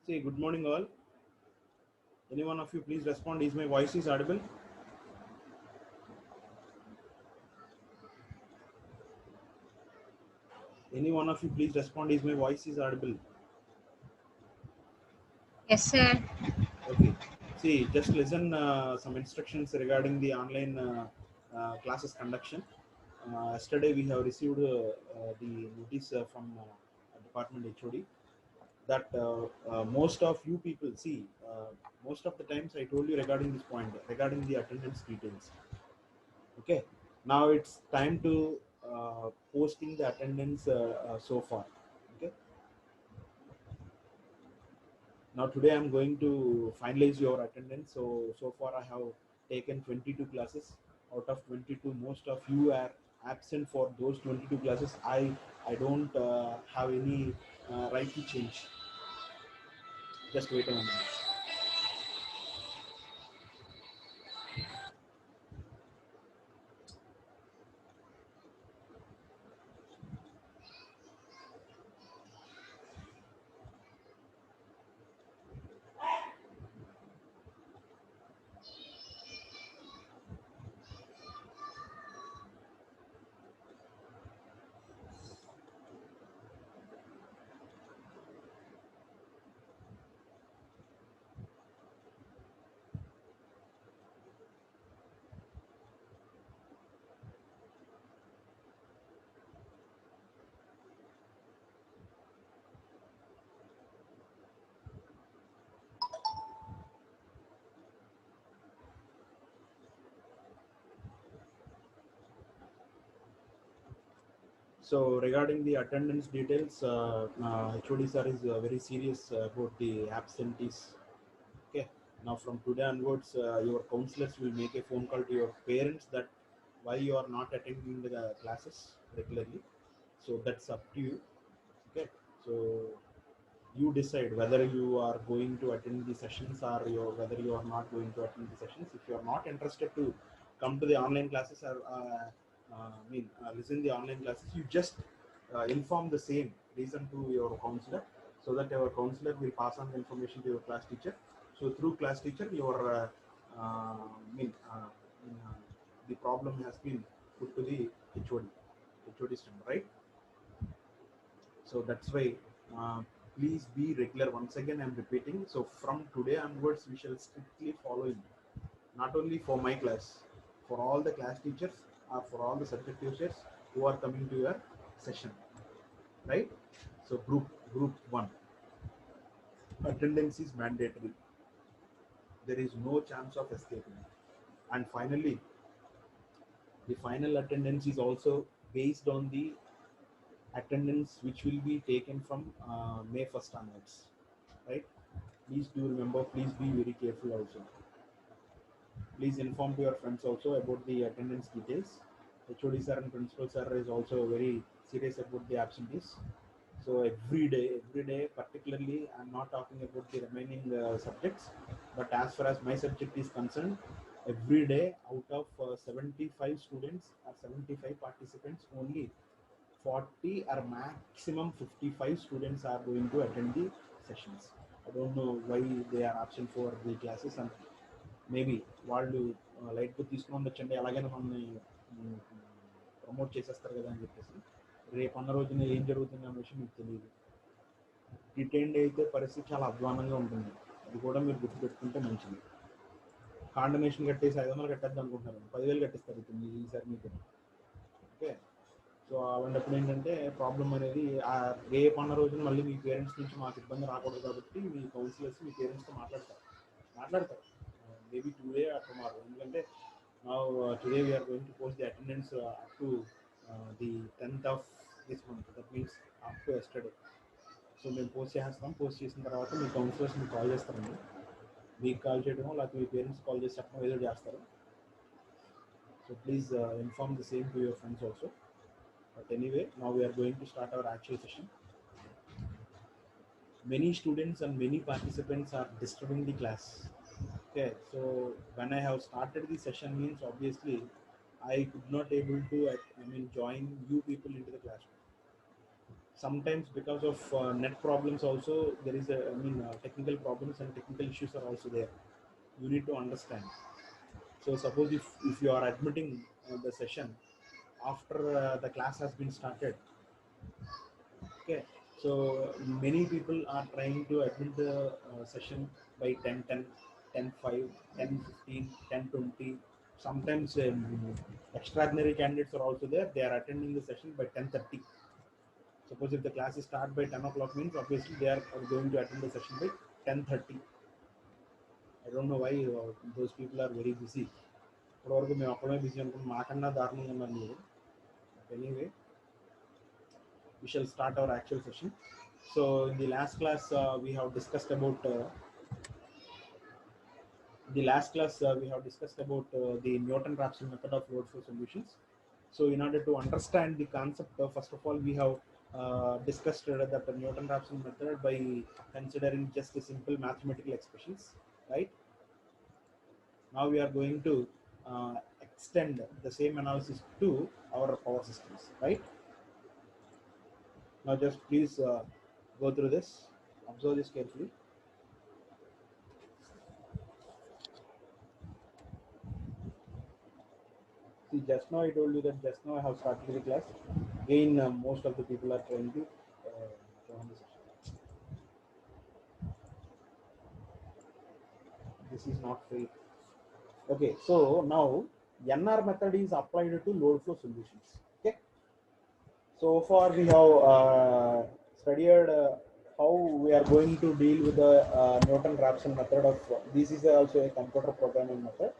Say good morning all. Any one of you please respond. Is my voice is audible? Any one of you please respond. Is my voice is audible? Yes, sir. Okay. See, just listen some instructions regarding the online classes conduction. Yesterday we have received the notice from department HOD that most of you people see. Most of the times I told you regarding this point regarding the attendance details. Okay, now it's time to posting the attendance so far. Okay, now today I'm going to finalize your attendance. So far I have taken 22 classes. Out of 22, most of you are absent for those 22 classes. I don't have any right to change. Just wait a moment. So regarding the attendance details, HOD sir is very serious about the absentees. Okay. Now from today onwards, your counselors will make a phone call to your parents that why you are not attending the classes regularly. So that's up to you. Okay. So you decide whether you are going to attend the sessions or whether you are not going to attend the sessions. If you are not interested to come to the online classes or listen the online classes, you just inform the same reason to your counselor, so that our counselor will pass on the information to your class teacher. So through class teacher, your mean, the problem has been put to the HOD system, right? So that's why uh, please be regular. Once again I'm repeating, so from today onwards we shall strictly follow it, not only for my class, for all the class teachers or for all the subject teachers who are coming to your session, right? So group 1, attendance is mandatory. There is no chance of escaping. And finally, the final attendance is also based on the attendance which will be taken from May 1st onwards, right? Please do remember, please be very careful also. Please inform to your friends also about the attendance details. HOD sir and principal sir is also very serious about the absentees. So every day, particularly, I'm not talking about the remaining subjects, but as far as my subject is concerned, every day out of 75 students or 75 participants, only 40 or maximum 55 students are going to attend the sessions. I don't know why they are absent for the classes, and maybe వాళ్ళు లైట్గా తీసుకుని ఉండొచ్చండి, అలాగైనా మనల్ని promote చేసేస్తారు కదా అని చెప్పేసి. రేపు అన్న రోజున ఏం జరుగుతుంది అనే విషయం మీకు తెలియదు. డిటైన్డ్ అయితే పరిస్థితి చాలా అధ్వానంగా ఉంటుంది. అది కూడా మీరు గుర్తుపెట్టుకుంటే మంచిది. కాండనేషన్ కట్టేసి 500 కట్టేద్దాం అనుకుంటున్నారు, 10,000 కట్టిస్తారు ఇప్పుడు ఈసారి మీకు. ఓకే. సో అలాంటప్పుడు ఏంటంటే ప్రాబ్లం అనేది రేపు అన్న రోజున మళ్ళీ మీ పేరెంట్స్ నుంచి మాకు ఇబ్బంది రాకూడదు కాబట్టి మీ కౌన్సిలర్స్ మీ పేరెంట్స్తో మాట్లాడతారు maybe today or tomorrow. ఎందుకంటే now today we are going to post the attendance up to the 10th of this month. That means up to yesterday. So మేము పోస్ట్ చేసిన తర్వాత మీ కౌన్సిలర్స్ మీకు కాల్ చేస్తారండి. మీకు కాల్ చేయడమో లేకపోతే మీ పేరెంట్స్ కాల్ చేసి చెప్పడం ఏదో చేస్తారు. So please inform the same to your friends also. But anyway, now we are going to start our actual session. Many students and many participants are disturbing the class. Okay, so when I have started the session means obviously I could not able to join you people into the classroom. sometimes because of net problems also there is a, I mean, technical problems and technical issues are also there. You need to understand. So suppose if you are admitting the session after the class has been started, okay, so many people are trying to admit the session by 10, 10, 10, 5, 10, 15, 10, 20. Sometimes extraordinary candidates are also there. They are attending the session by 10:30. Suppose if the class is start by 10 o'clock means obviously they are going to attend the session by 10:30. I don't know why those people are very busy. ఇప్పటివరకు మేము అక్కడే busy అనుకున్నాం, మాకన్నా దారుణంగా ఉన్నారు మీరు. Anyway, we shall start our actual session. So in the last class we have discussed about the Newton-Raphson method of load flow solutions. So in order to understand the concept, first of all we have discussed that the Newton-Raphson method by considering just a simple mathematical expressions, right? Now we are going to extend the same analysis to our power systems, right? Now just please go through this, observe this carefully. See, just now I told you that just now I have started the class. Again, most of the people are trying to join the session. This is not free. Okay, so now NR method is applied to load flow solutions. Okay, so far we have studied how we are going to deal with the Newton-Raphson method of this is also a computer programming method.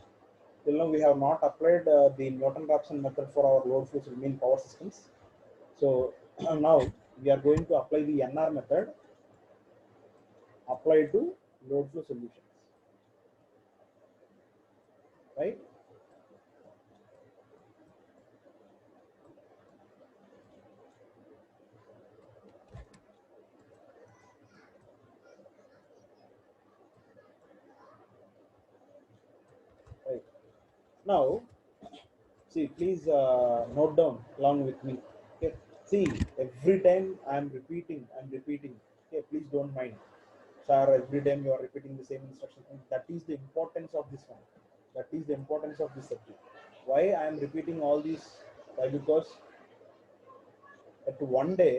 Till now we have not applied the Newton-Raphson method for our load flow mean power systems. So now we are going to apply the NR method applied to load flow solutions, right? Right. Now, see, please note down along with me. Okay. See, every time I'm repeating. Okay, please don't mind. Sir, every time you are repeating the same instruction. That is the importance of this one. That is the importance of this subject. Why I am repeating all these? Why? Because at one day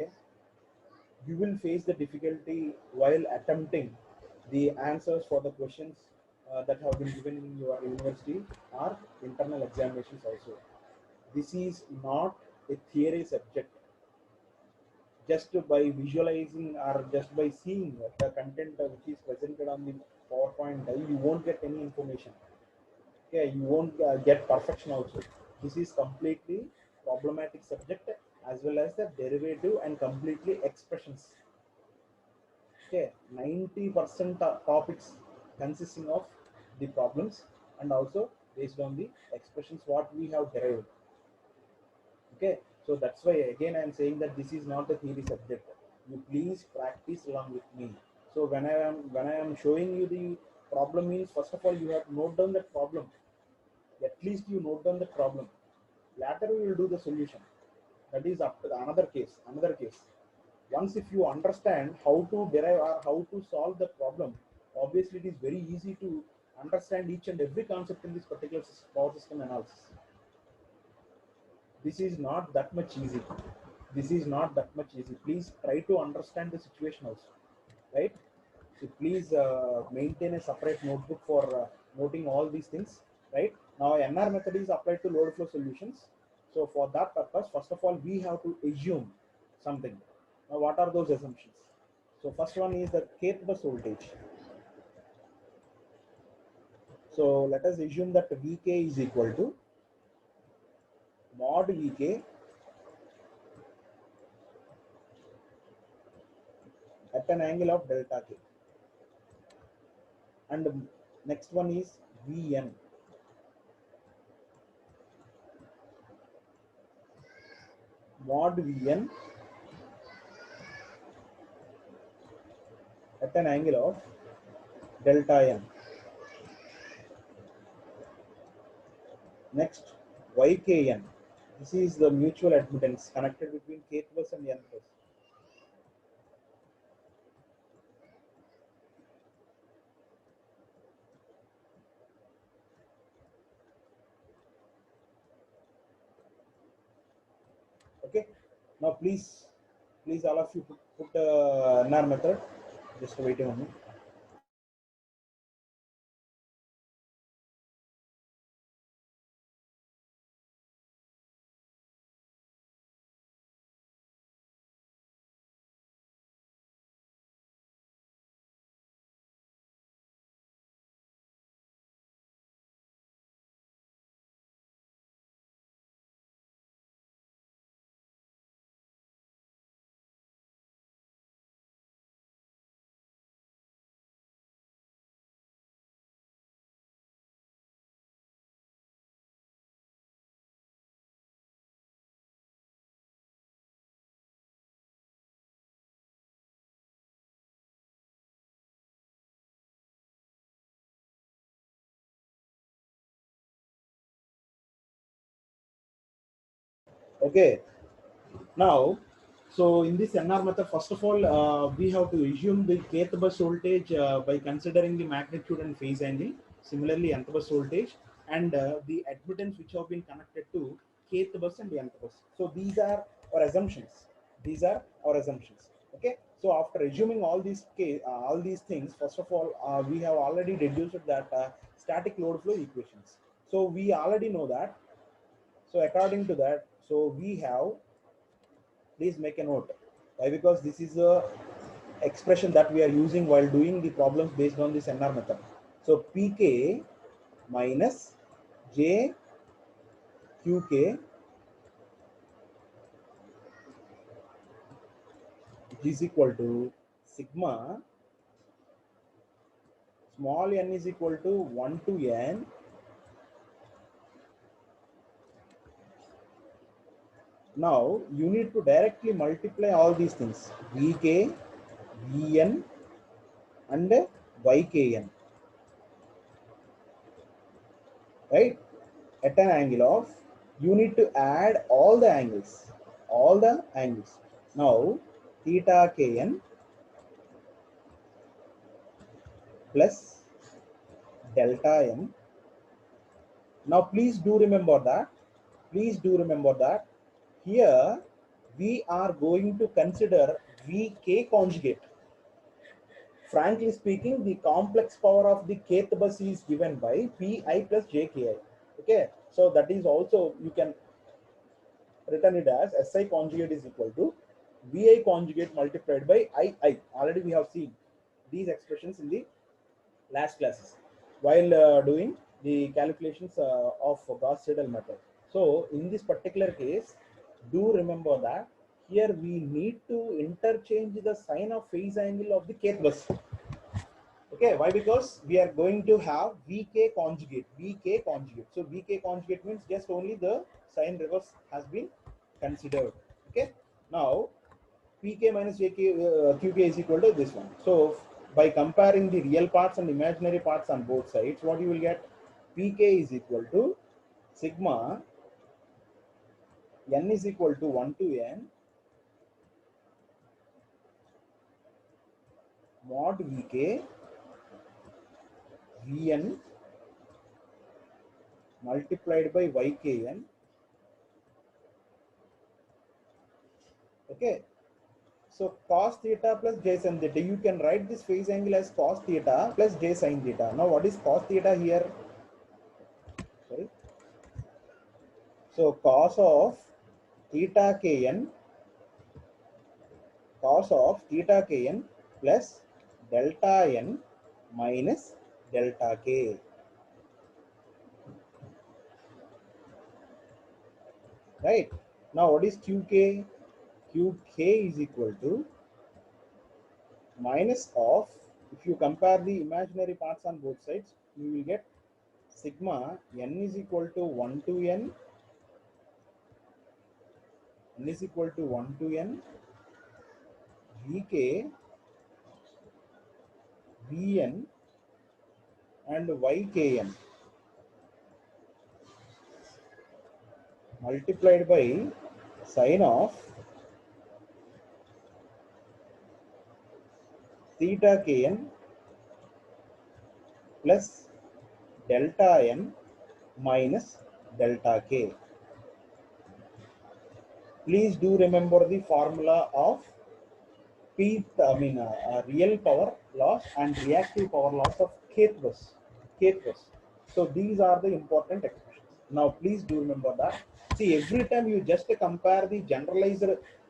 you will face the difficulty while attempting the answers for the questions that have been given in your university or internal examinations also. This is not a theory subject. Just by visualizing or just by seeing the content which is presented on the PowerPoint, you won't get any information. Okay, you won't get perfection also. This is completely problematic subject as well as the derivative and completely expressions. Okay, 90% topics consisting of the problems and also based on the expressions what we have derived. Okay, so that's why again I am saying that this is not a theory subject. You please practice along with me. So when I am showing you the problem means first of all you have to note down that problem. At least you note down the problem. Later we will do the solution. That is up to another case. Once if you understand how to derive or how to solve the problem, obviously it is very easy to understand each and every concept in this particular power system analysis. This is not that much easy. Please try to understand the situation also, right? So please maintain a separate notebook for noting all these things, right? Now NR method is applied to load flow solutions. So for that purpose, first of all we have to assume something. Now what are those assumptions? So first one is the kth bus voltage. So let us assume that Vk is equal to mod Vk at an angle of delta k. And next one is Vn mod Vn at an angle of delta n. Next, Ykn. This is the mutual admittance connected between kth bus and n bus. Now please all of you put NAR method. Just waiting on me. Okay. Now, so in this NR method, first of all, we have to assume the kth bus voltage by considering the magnitude and phase angle. Similarly, nth bus voltage and the admittance which have been connected to kth bus and the nth bus. So these are our assumptions. These are our assumptions. Okay. So after assuming all these things, first of all, we have already deduced that static load flow equations. So we already know that. So according to that, so we have, please make a note. Why? Because this is a expression that we are using while doing the problems based on this NR method. So Pk minus J Qk is equal to sigma small n is equal to 1 to n. Now you need to directly multiply all these things, Vk, Vn and Ykn, right? At an angle of, you need to add all the angles, Now theta kn plus delta n. Now please do remember that here we are going to consider Vk conjugate. Frankly speaking, the complex power of the kth bus is given by Pi plus Jki. Okay, so that is also, you can written it as SI conjugate is equal to VI conjugate multiplied by II. Already we have seen these expressions in the last classes while doing the calculations of Gauss-Seidel method. So in this particular case, do remember that here we need to interchange the sign of phase angle of the kth bus. Okay, why? Because we are going to have Vk conjugate. So Vk conjugate means just only the sign reverse has been considered. Okay, now Pk minus Jk Qk is equal to this one. So by comparing the real parts and imaginary parts on both sides, what you will get? Pk is equal to sigma n is equal to 1 to n mod Vk Vn multiplied by Ykn. Okay, so cos theta plus j sin theta. You can write this phase angle as cos theta plus j sin theta. Now what is cos theta here? Sorry. So cos of theta kn plus delta n minus delta k. Right. Now what is qk? Qk is equal to minus of, if you compare the imaginary parts on both sides, you will get sigma n is equal to 1 to n is equal to 1 to n Vk Vn and Ykn multiplied by sine of theta kn plus delta n minus delta k. Please do remember the formula of real power loss and reactive power loss of kth bus. Kth bus. So these are the important expressions. Now please do remember that. See, every time you just compare the generalized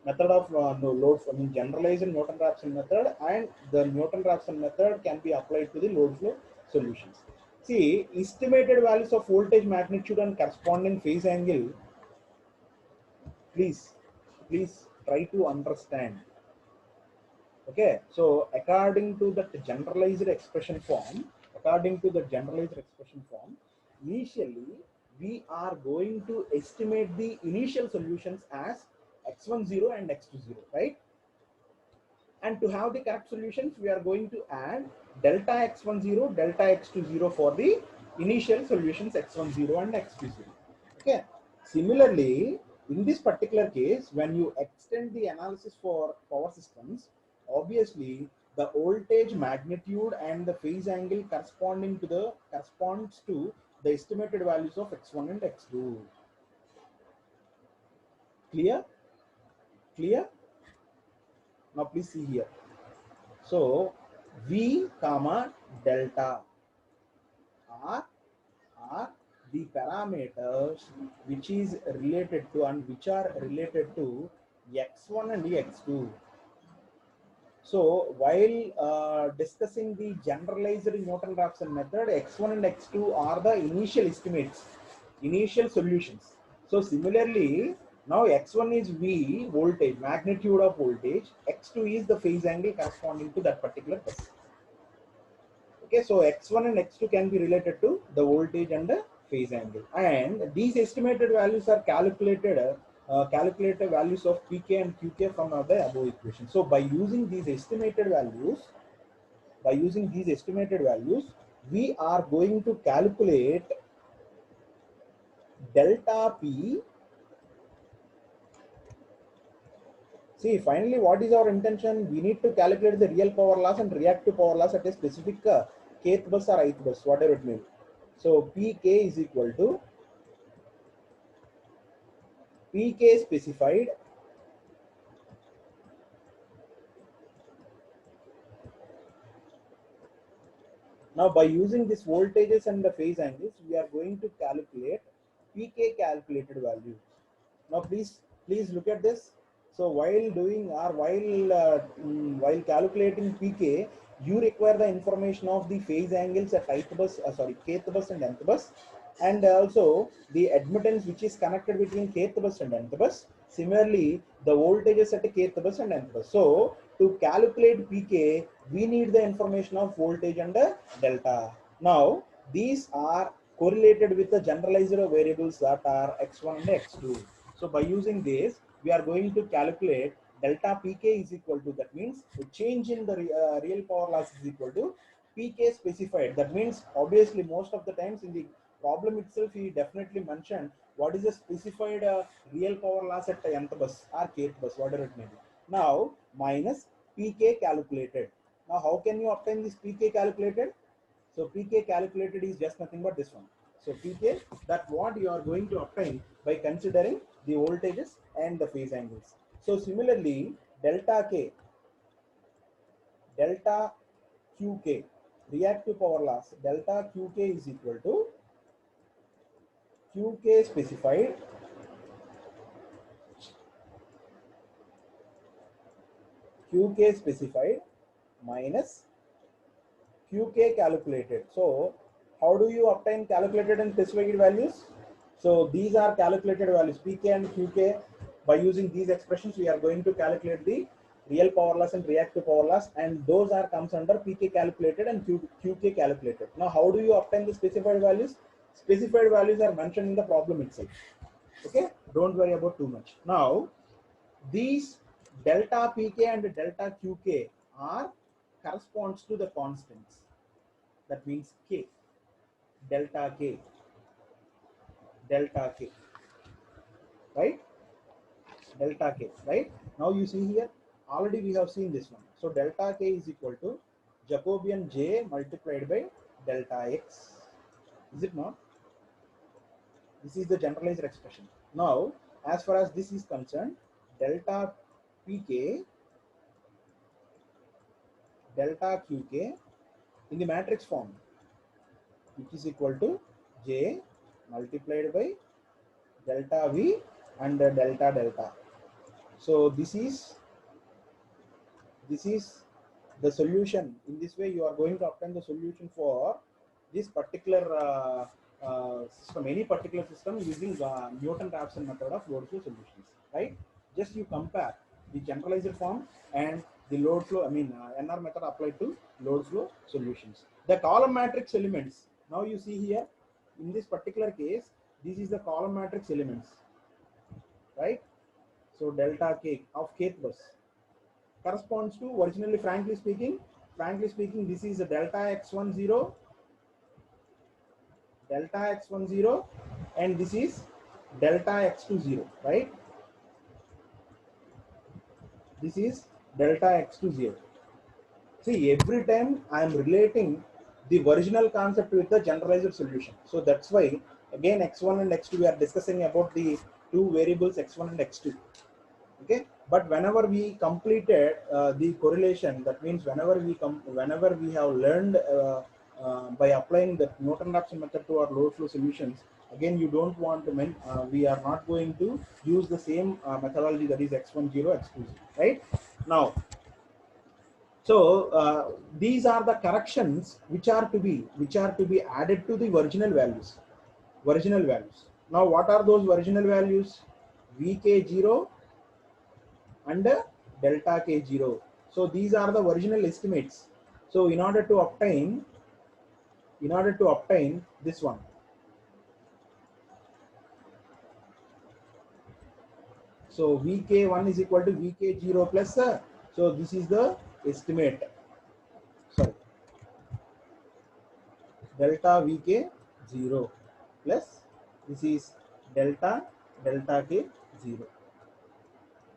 method of no load, generalized Newton-Raphson method, and the Newton-Raphson method can be applied to the load flow solutions. See, estimated values of voltage magnitude and corresponding phase angle. Please try to understand. Okay, so according to the generalized expression form, initially we are going to estimate the initial solutions as x10 and x20, right? And to have the correct solutions, we are going to add delta x10, delta x20 for the initial solutions x10 and x20. Okay. Similarly, in this particular case, when you extend the analysis for power systems, obviously the voltage magnitude and the phase angle corresponds to the estimated values of x1 and x2. Clear? Clear? Now please see here. So V comma delta are the parameters which is related to and which are related to x1 and x2. So while discussing the generalized Newton-Raphson method, x1 and x2 are the initial estimates, initial solutions. So similarly, now x1 is V, voltage, magnitude of voltage, x2 is the phase angle corresponding to that particular bus. Okay, so x1 and x2 can be related to the voltage and the phase angle, and these estimated values are calculated values of Pk and Qk from the above equation. So by using these estimated values, we are going to calculate delta P. See, finally, what is our intention? We need to calculate the real power loss and reactive power loss at a specific kth bus or ith bus, whatever it may be. So Pk is equal to Pk specified now. By using these voltages and the phase angles, we are going to calculate Pk calculated values. Now please look at this. So while doing or while calculating Pk, you require the information of the phase angles at kth bus and nth bus, and also the admittance which is connected between kth bus and nth bus. Similarly, the voltages at kth bus and nth bus. So to calculate Pk, we need the information of voltage and delta. Now these are correlated with the generalized variables that are x1 and x2. So by using this, we are going to calculate delta Pk is equal to, that means the change in the real power loss is equal to Pk specified. That means obviously most of the times in the problem itself, he definitely mentioned what is the specified real power loss at the nth bus or kth bus, whatever it may be. Now minus Pk calculated. Now how can you obtain this Pk calculated? So Pk calculated is just nothing but this one. So Pk, that what you are going to obtain by considering the voltages and the phase angles. So similarly, delta K, delta Qk, reactive power loss, delta Qk is equal to Qk specified minus Qk calculated. So how do you obtain calculated and specified values? So these are calculated values, Pk and Qk. By using these expressions, we are going to calculate the real power loss and reactive power loss, and those are comes under Pk calculated and Qk calculated. Now how do you obtain the specified values? Specified values are mentioned in the problem itself. Okay, don't worry about too much. Now these delta Pk and delta Qk are corresponds to the constants. That means K, delta K, delta K, right? Delta K, right? Now you see here, already we have seen this one. So delta K is equal to Jacobian J multiplied by delta X. Is it not? This is the generalized expression. Now, as far as this is concerned, delta pk delta qk in the matrix form, which is equal to j multiplied by delta v and delta delta. So this is the solution. In this way you are going to obtain the solution for this particular system, any particular system, using Newton-Raphson method of load flow solutions, right? Just you compare the generalized form and the load flow, NR method applied to load flow solutions. The column matrix elements, now you see here in this particular case, this is the column matrix elements, right? So delta k of kth bus corresponds to, originally frankly speaking, this is a delta x10, and this is delta x20, right? This is delta x20. See, every time I am relating the original concept with the generalized solution. So that's why again x1 and x2 we are discussing about the two variables x1 and x2. Okay, but whenever we completed the correlation, that means whenever we have learned by applying the Newton-Raphson method to our load flow solutions, again you don't want to we are not going to use the same methodology, that is x10, x20, right? Now, so these are the corrections which are to be added to the original values. Now what are those original values? Vk0 and delta k0. So these are the original estimates. So in order to obtain this one, so vk1 is equal to vk0 plus so this is the estimate, sorry, delta vk0 plus this is delta k0.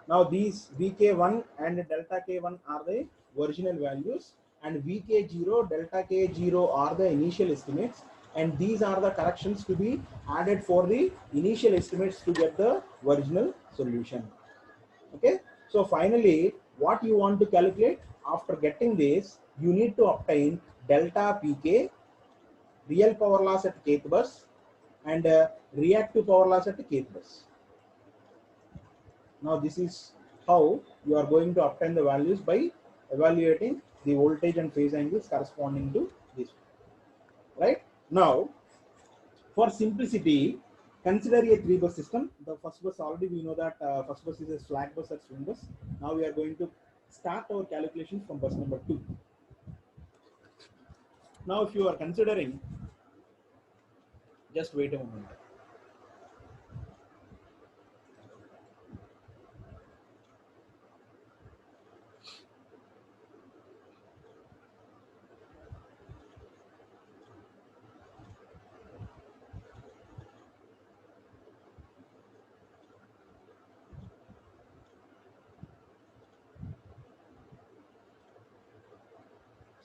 Now these vk1 and delta k1 are the original values, and vk0, delta k0 are the initial estimates, and these are the corrections to be added for the initial estimates to get the original solution. Okay, so finally what you want to calculate, after getting this, you need to obtain delta pk, real power loss at kth bus, and reactive power loss at kth bus. Now this is how you are going to obtain the values by evaluating the voltage and phase angles corresponding to this. Right? Now, for simplicity, consider a 3-bus system. The first bus, already we know that first bus is a slack bus or swing bus. Now we are going to start our calculations from bus number 2. Now if you are considering, just wait a moment.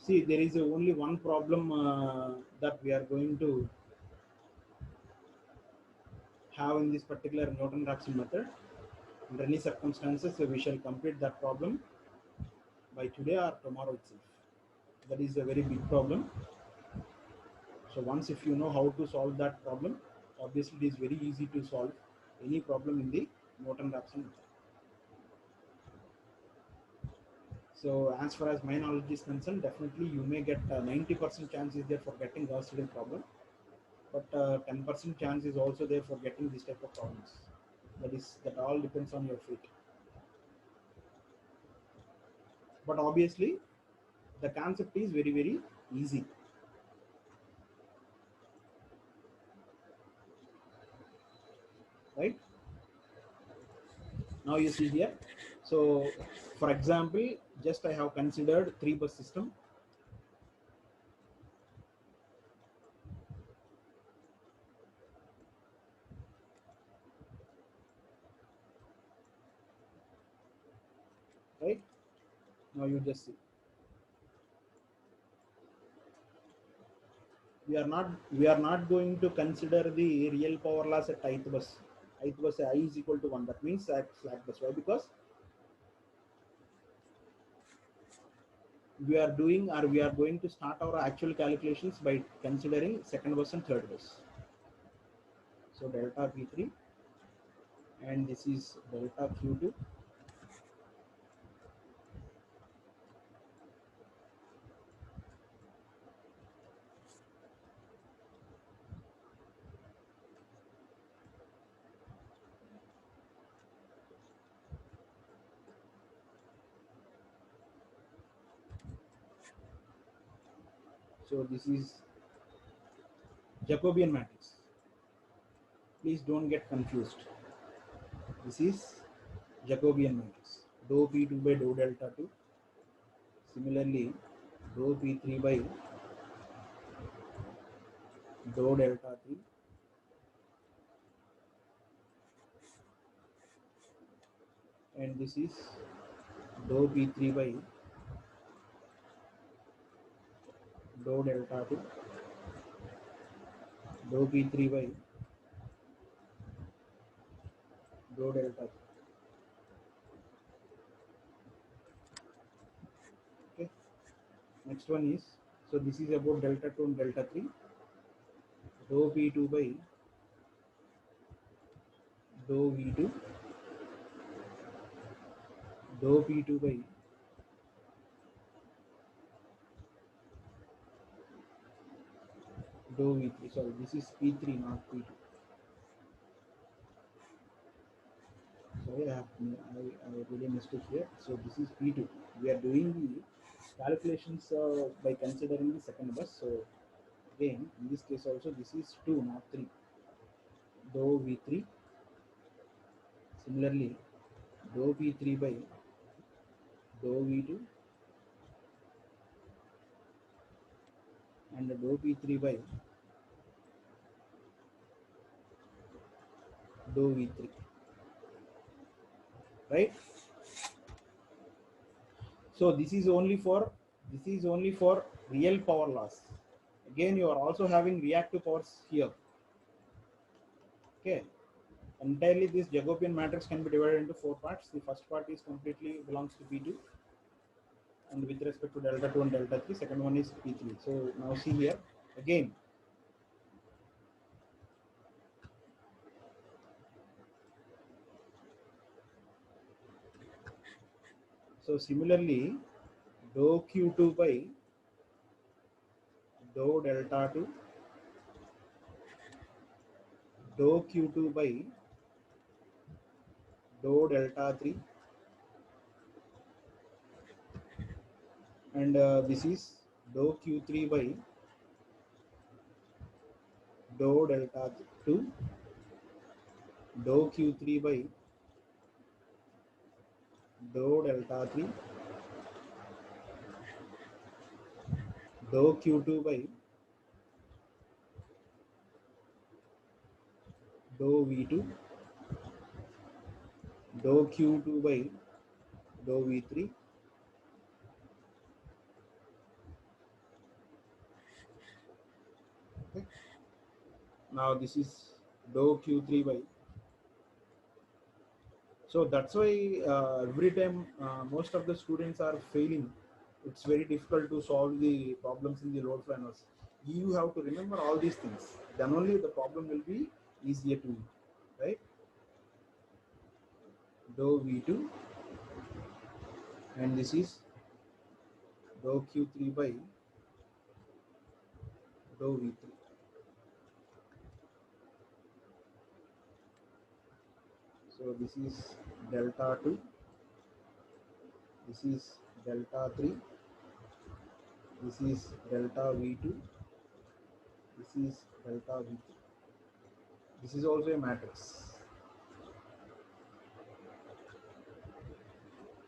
See, there is only one problem that we are going to have in this particular Newton-Raphson method. Under any circumstances, we shall complete that problem by today or tomorrow itself. That is a very big problem. So once if you know how to solve that problem, obviously it is very easy to solve any problem in the Newton-Raphson method. So as far as my knowledge is concerned, definitely you may get 90% chance is there for getting Gauss-Seidel problem, but 10% chance is also there for getting this type of problems. That all depends on your fate. But obviously the concept is very, very easy. Right? Now you see here. So for example, just I have considered 3-bus system. Right? Now you just see. We are not going to consider the real power loss at ith bus. it was I is equal to 1. That means at slack bus. Why? Because we are doing, or we are going to start our actual calculations by considering second bus and third bus. So delta P3, and this is delta Q2. So this is Jacobian matrix. Please don't get confused. This is Jacobian matrix. Dou P2 by dou delta 2. Similarly, dou P3 by dou delta 3. And this is dou P3 by dou delta 2. Dou P3 by dou delta 3. Okay. Next one is, so this is about delta 2 and delta 3. Dou P2 by dou V2. Dou P2 by dou V3. Sorry, this is P3, not P2. Sorry, I really mistake here. So this is P2. We are doing the calculations by considering the second bus. So again, in this case also, this is 2, not 3. Dou V3. Similarly, dou P3 by dou V2 and dou P3 by dou V3. Right? So this is only for real power loss. Again, you are also having reactive powers here. Okay. Entirely this Jacobian matrix can be divided into 4 parts. The first part is completely belongs to P2, and with respect to delta 2 and delta 3, second one is P3. So now see here again. So similarly, dou Q2 by dou delta 2, dou Q2 by dou delta 3, and this is dou Q3 by dou delta 2, dou Q3 by dou delta 3, dou Q2 by dou V2, dou Q2 by dou V3. Okay. Now this is dou Q3 by. So that's why every time most of the students are failing. It's very difficult to solve the problems in the load flow analysis. You have to remember all these things. Then only the problem will be easier to you, right? Dou V2, and this is dou Q3 by dou V3. So this is delta 2, this is delta 3, this is delta V2, this is delta V3. This is also a matrix.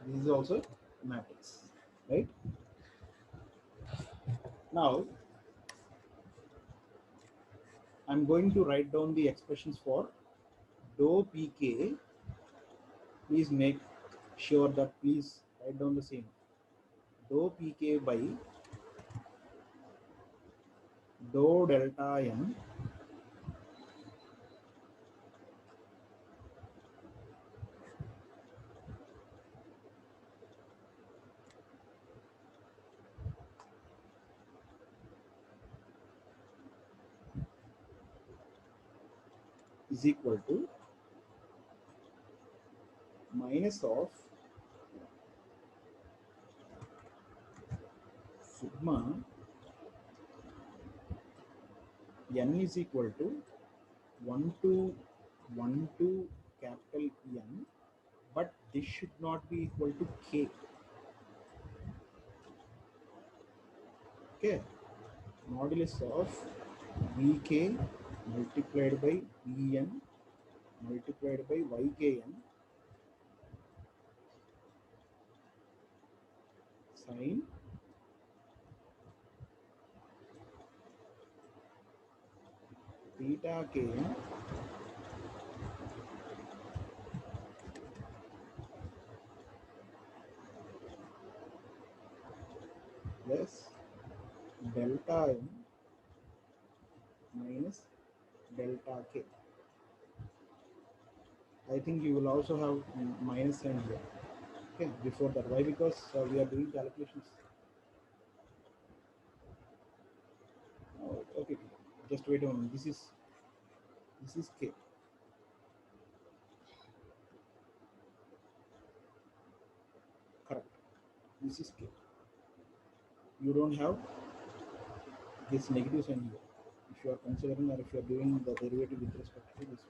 This is also a matrix, right? Now I'm going to write down the expressions for dou pk. Please make sure that please write down the same. Dou pk by dou delta n is equal to minus of sigma n is equal to 1 to 1 to capital N, but this should not be equal to K. Okay, modulus of Vk multiplied by Vn multiplied by Ykn sin theta Kn plus delta n minus delta K. I think you will also have minus sign here. Okay, before that. Why? Because we are doing calculations. Oh, okay, just wait a moment. This is K. Correct. This is K. You don't have this negative sign here. If you are considering or if you are doing the derivative with respect to this.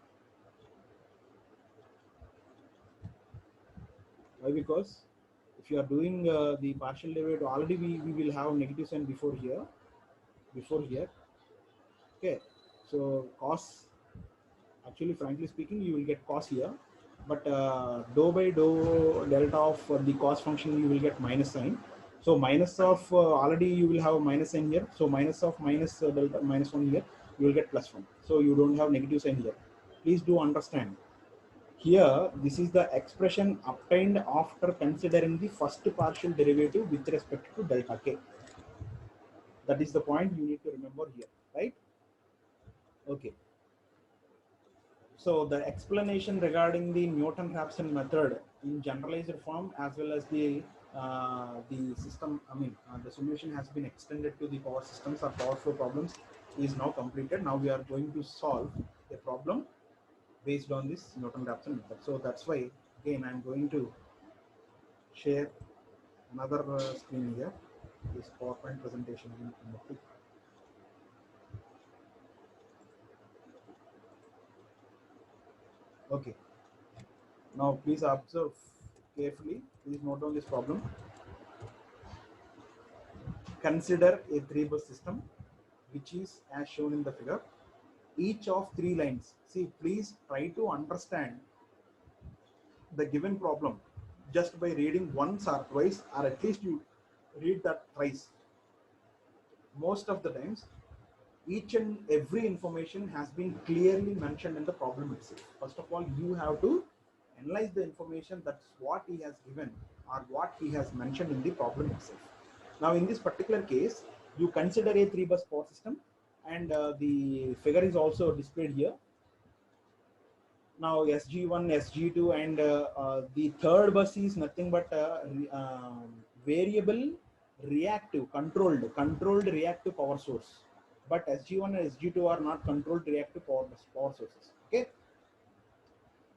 Why? Because if you are doing the partial derivative, already we will have negative sign before here. Okay, so cos, actually frankly speaking, you will get cos here, but dou by dou delta of the cos function you will get minus sign. So minus of already you will have minus sign here. So minus of minus delta minus 1 here, you will get plus 1. So you don't have negative sign here. Please do understand. Here, this is the expression obtained after considering the first partial derivative with respect to delta k. That is the point you need to remember here, right? Okay. So the explanation regarding the Newton-Raphson method in generalized form, as well as the system, the solution has been extended to the power systems or power flow problems, is now completed. Now we are going to solve a problem based on this Newton-Raphson method. So that's why again I'm going to share another screen here, this PowerPoint presentation. Okay. Now please observe carefully. Please note down this problem. Consider a 3-bus system which is as shown in the figure. Each of 3 lines. See, please try to understand the given problem just by reading once or twice, or at least you read that thrice. Most of the times, each and every information has been clearly mentioned in the problem itself. First of all, you have to analyze the information, that's what he has given or what he has mentioned in the problem itself. Now in this particular case, you consider a 3-bus power system, and the figure is also displayed here. Now SG1, SG2, and the third bus is nothing but variable reactive, controlled reactive power source. But SG1 and SG2 are not controlled reactive power sources. Okay.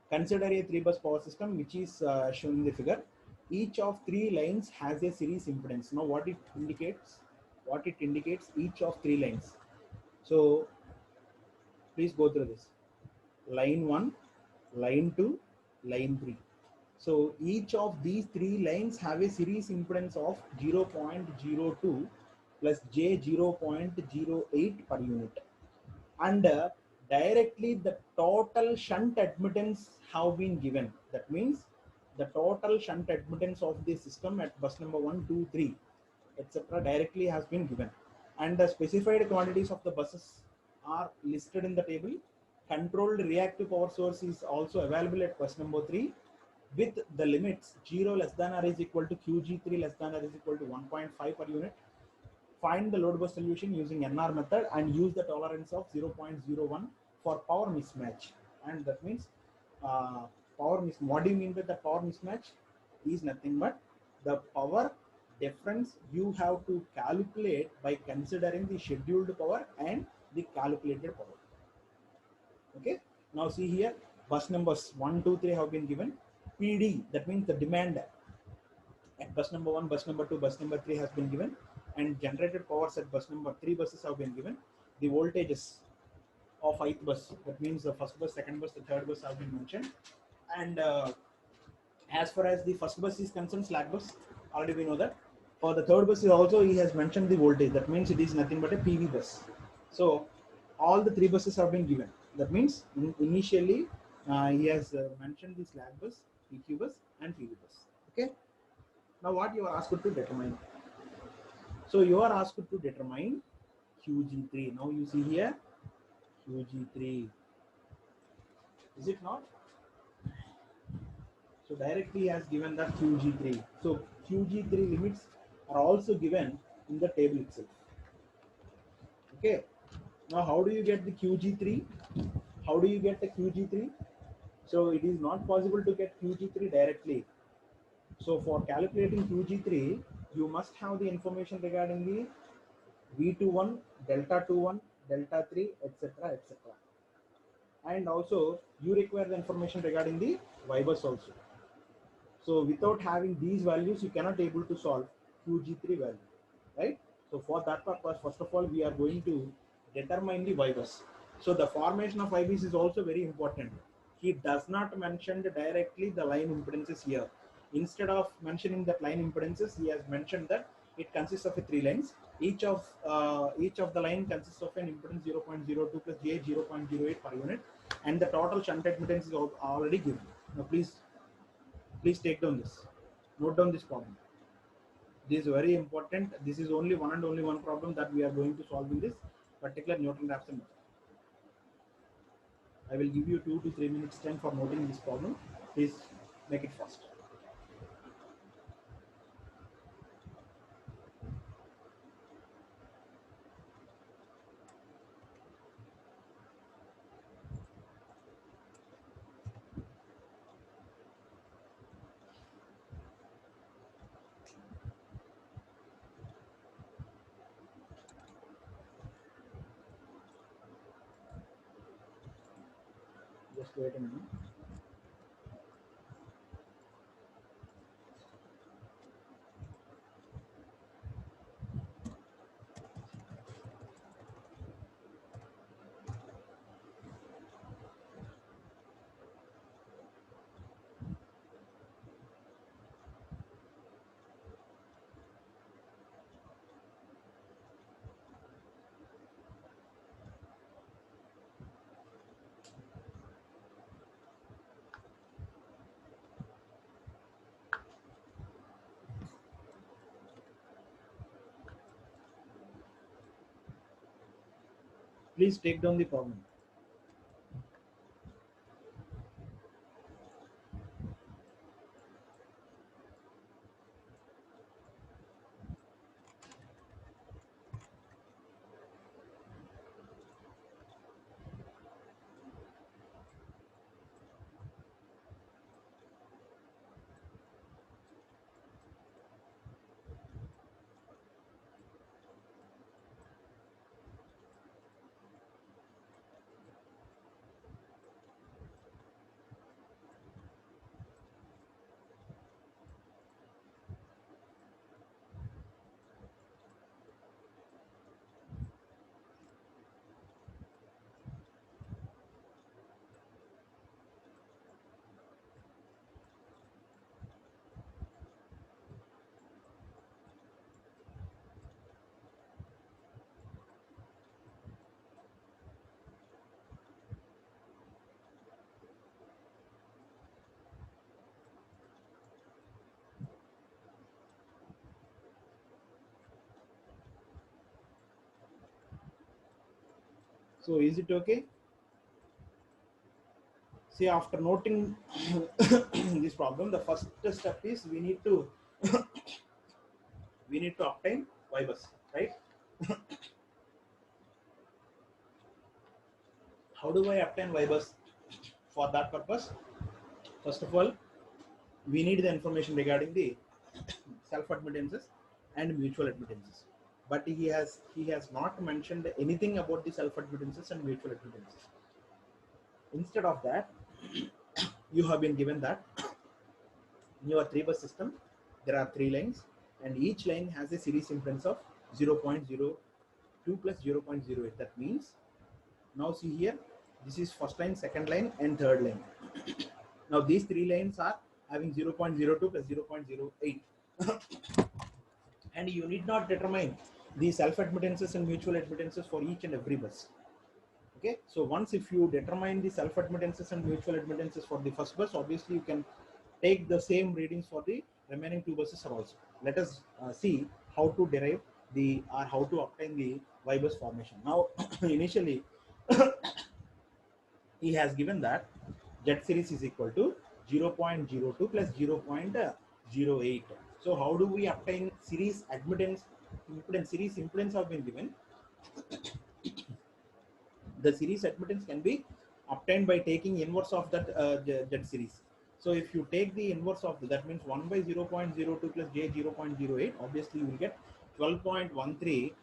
Consider a 3-bus power system which is shown in the figure. Each of 3 lines has a series impedance. Now what it indicates? Each of 3 lines. So please go through this. Line 1, line 2, line 3. So each of these 3 lines have a series impedance of 0.02 plus J 0.08 per unit. And directly the total shunt admittance have been given. That means the total shunt admittance of the system at bus number 1, 2, 3, etc. directly has been given. And the specified quantities of the buses are listed in the table. Controlled reactive power source is also available at bus number 3 with the limits 0 less than or is equal to QG3 less than or is equal to 1.5 per unit. Find the load bus solution using NR method and use the tolerance of 0.01 for power mismatch. And that means what do you mean by the power mismatch? Is nothing but the power difference you have to calculate by considering the scheduled power and the calculated power. Okay. Now see here, bus numbers 1, 2, 3 have been given. PD, that means the demand at bus number 1, bus number 2, bus number 3 has been given, and generated powers at bus number 3 buses have been given. The voltages of ith bus, that means the first bus, second bus, the third bus have been mentioned. And as far as the first bus is concerned, slack bus, already we know that. For the third bus, also he has mentioned the voltage. That means it is nothing but a PV bus. So all the three buses have been given. That means initially he has mentioned the slack bus, PQ bus, and PV bus. Okay. Now what you are asked to determine? So you are asked to determine QG3. Now you see here QG3. Is it not? So directly he has given that QG3. So QG3 limits are also given in the table itself. Okay. Now how do you get the QG3? How do you get the QG3? So it is not possible to get QG3 directly. So for calculating QG3, you must have the information regarding the V21, delta 21, delta 3, etc., etc. And also you require the information regarding the Y bus also. So without having these values, you cannot able to solve QG3 value, right? So for that purpose, first of all, we are going to determine the Y bus. So the formation of IBs is also very important. He does not mention directly the line impedances here. Instead of mentioning that line impedances, he has mentioned that it consists of three lines. Each of the line consists of an impedance 0.02 plus J 0.08 per unit, and the total shunt admittance is already given. Now please take down this. Note down this problem. This is very important. This is only one and only one problem that we are going to solve in this particular Newton-Raphson method. I will give you 2 to 3 minutes time for noting this problem. Please make it fast. Just wait a minute. Please take down the problem. So is it okay? See, after noting this problem, the first step is we need to obtain Y bus, right? How do I obtain Y bus? For that purpose, first of all, we need the information regarding the self admittances and mutual admittances. But he has not mentioned anything about the self admittances and mutual admittances. Instead of that, you have been given that in your 3 bus system, there are 3 lines, and each line has a series impedance of 0.02 plus 0.08. That means, now see here, this is first line, second line, and third line. Now these 3 lines are having 0.02 plus 0.08. And you need not determine the self admittances and mutual admittances for each and every bus. Okay, so once if you determine the self admittances and mutual admittances for the first bus, obviously you can take the same readings for the remaining 2 buses also. Let us see how to derive the or how to obtain the Y bus formation. Now initially he has given that Z series is equal to 0.02 plus 0.08. So how do we obtain series admittance? Impedance, series impedance have been given. The series admittance can be obtained by taking inverse of that Z series. So if you take the inverse of that means 1 by 0.02 plus j 0.08, obviously you will get 12.13,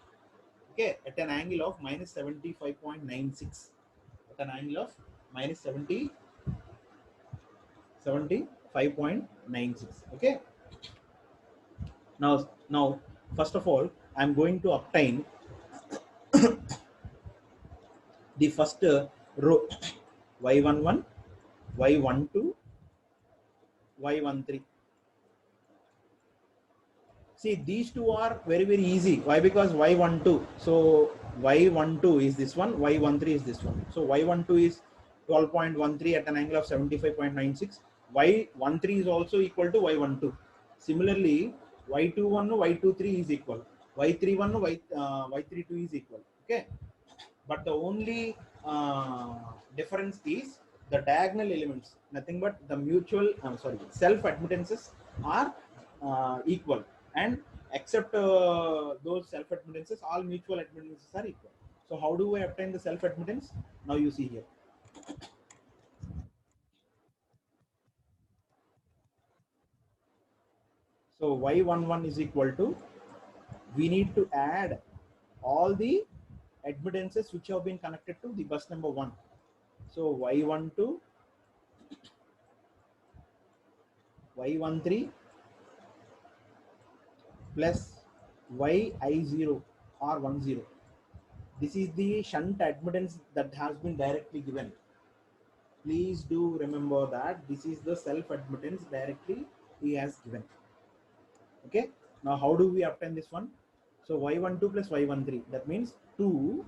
okay, at an angle of minus 75.96, at an angle of minus 75.96. Okay, now first of all I'm going to obtain the first row, y11, y12, y13. See, these two are very easy. Why? Because y12, so y12 is this one, y13 is this one. So y12 is 12.13 at an angle of 75.96. y13 is also equal to y12. Similarly, y21, y23 is equal, y31, y32 is equal. Okay, but the only difference is the diagonal elements, nothing but the mutual self admittances are equal, and except those self admittances, all mutual admittances are equal. So how do I obtain the self admittance? Now you see here, so y11 is equal to, we need to add all the admittances which have been connected to the bus number 1. So y12, y13 plus yi0 or 10. This is the shunt admittance that has been directly given. Please do remember that this is the self admittance directly he has given. Okay, now how do we obtain this one? So y12 plus y13, that means 2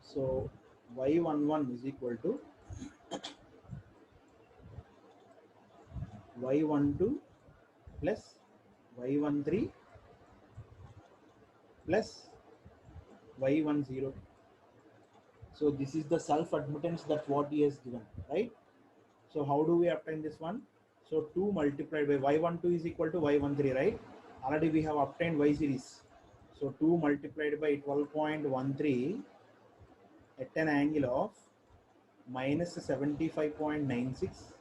so y11 is equal to y12 plus y13 plus y10. So this is the self admittance that what he has given, right? So how do we obtain this one? So 2 multiplied by y12 is equal to y13, right? Already we have obtained y series. So 2 multiplied by 12.13 at an angle of minus 75.96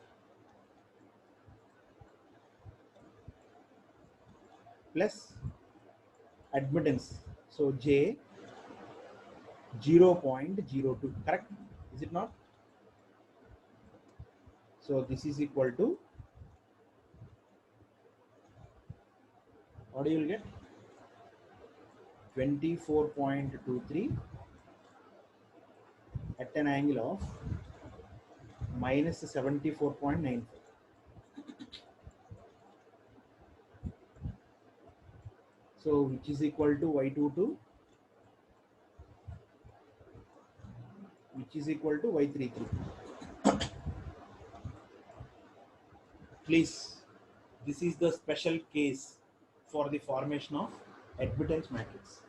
plus admittance. So J 0.02, correct? Is it not? So this is equal to, what do you will get? 24.23 at an angle of minus 74.94. So which is equal to y22, which is equal to y33. Please, this is the special case for the formation of admittance matrix.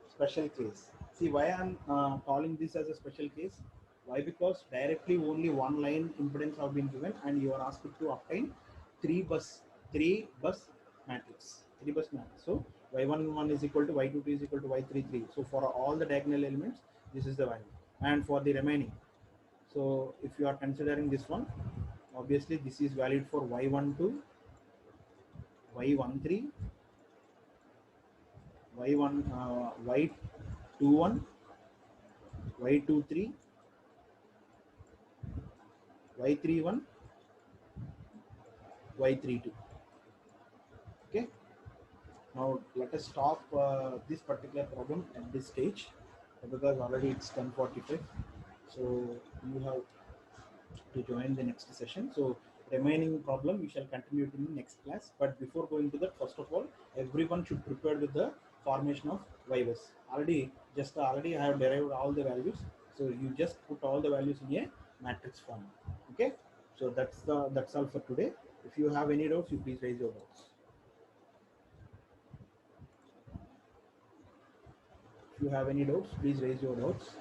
Special case. See why I'm calling this as a special case? Why? Because directly only one line impedance have been given, and you are asked to obtain three bus matrix. So y11 is equal to y22 is equal to y33. So for all the diagonal elements, This is the value. And for the remaining, so if you are considering this one, obviously this is valid for y12, y13, y21, y23, y31, y32. Okay. Now let us stop this particular problem at this stage because already it's 10:45. So you have to join the next session. So remaining problem we shall continue it in the next class. But before going to that, first of all, everyone should prepare with the formation of Vivus. Already I have derived all the values. So you just put all the values in a matrix form. Okay. So that's all for today. If you have any doubts, you please raise your doubts. If you have any doubts, please raise your doubts.